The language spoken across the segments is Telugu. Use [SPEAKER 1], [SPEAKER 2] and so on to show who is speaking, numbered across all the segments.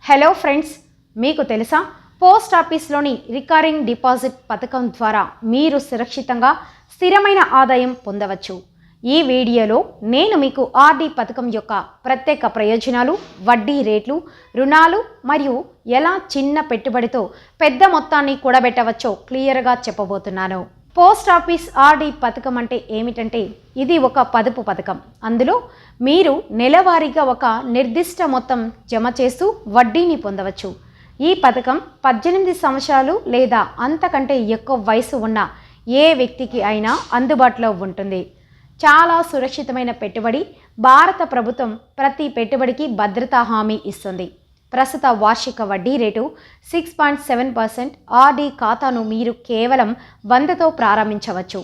[SPEAKER 1] హలో ఫ్రెండ్స్, మీకు తెలుసా పోస్ట్ ఆఫీస్లోని రికరింగ్ డిపాజిట్ పథకం ద్వారా మీరు సురక్షితంగా స్థిరమైన ఆదాయం పొందవచ్చు. ఈ వీడియోలో నేను మీకు ఆర్డి పథకం యొక్క ప్రత్యేక ప్రయోజనాలు, వడ్డీ రేట్లు, రుణాలు మరియు ఎలా చిన్న పెట్టుబడితో పెద్ద మొత్తాన్ని కూడబెట్టవచ్చో క్లియర్గా చెప్పబోతున్నాను. పోస్ట్ ఆఫీస్ ఆర్డి పథకం అంటే ఏమిటంటే, ఇది ఒక పొదుపు పథకం. అందులో మీరు నెలవారీగా ఒక నిర్దిష్ట మొత్తం జమ చేస్తూ వడ్డీని పొందవచ్చు. ఈ పథకం 18 సంవత్సరాలు లేదా అంతకంటే ఎక్కువ వయసు ఉన్న ఏ వ్యక్తికి అయినా అందుబాటులో ఉంటుంది. చాలా సురక్షితమైన పెట్టుబడి. భారత ప్రభుత్వం ప్రతి పెట్టుబడికి భద్రతా హామీ ఇస్తుంది. ప్రస్తుత వార్షిక వడ్డీ రేటు 6.7%. ఆర్డి ఖాతాను మీరు కేవలం 100తో ప్రారంభించవచ్చు.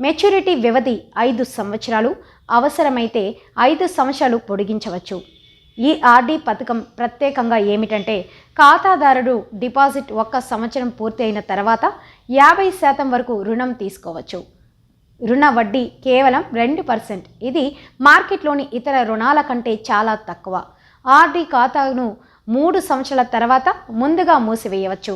[SPEAKER 1] మెచ్యూరిటీ వ్యవధి 5 సంవత్సరాలు, అవసరమైతే 5 సంవత్సరాలు పొడిగించవచ్చు. ఈ ఆర్డి పథకం ప్రత్యేకంగా ఏమిటంటే, ఖాతాదారుడు డిపాజిట్ 1 సంవత్సరం పూర్తి అయిన తర్వాత 50% వరకు రుణం తీసుకోవచ్చు. రుణ వడ్డీ కేవలం 2%. ఇది మార్కెట్లోని ఇతర రుణాల కంటే చాలా తక్కువ. ఆర్డి ఖాతాను 3 సంవత్సరాల తర్వాత ముందుగా మూసివేయవచ్చు.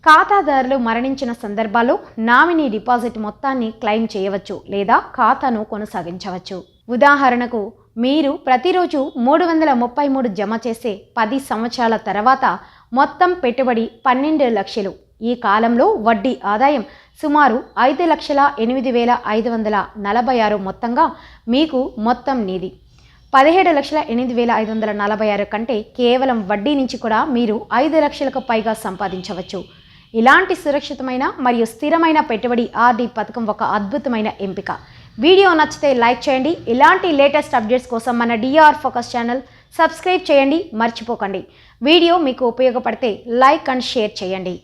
[SPEAKER 1] ఖాతాదారులు మరణించిన సందర్భాల్లో నామినీ డిపాజిట్ మొత్తాన్ని క్లెయిమ్ చేయవచ్చు లేదా ఖాతాను కొనసాగించవచ్చు. ఉదాహరణకు, మీరు ప్రతిరోజు 333 జమ చేసే 10 సంవత్సరాల తర్వాత మొత్తం పెట్టుబడి 12 లక్షలు. ఈ కాలంలో వడ్డీ ఆదాయం సుమారు 5,08,546 మొత్తంగా మీకు మొత్తం నీది 17,08,546 కంటే కేవలం వడ్డీ నుంచి కూడా మీరు 5 లక్షలకు పైగా సంపాదించవచ్చు. ఇలాంటి సురక్షితమైన మరియు స్థిరమైన పెట్టుబడి ఆర్డి పథకం ఒక అద్భుతమైన ఎంపిక. వీడియో నచ్చితే లైక్ చేయండి. ఇలాంటి లేటెస్ట్ అప్డేట్స్ కోసం మన డిఆర్ ఫోకస్ ఛానల్ సబ్స్క్రైబ్ చేయండి. మర్చిపోకండి. వీడియో మీకు ఉపయోగపడితే లైక్ అండ్ షేర్ చేయండి.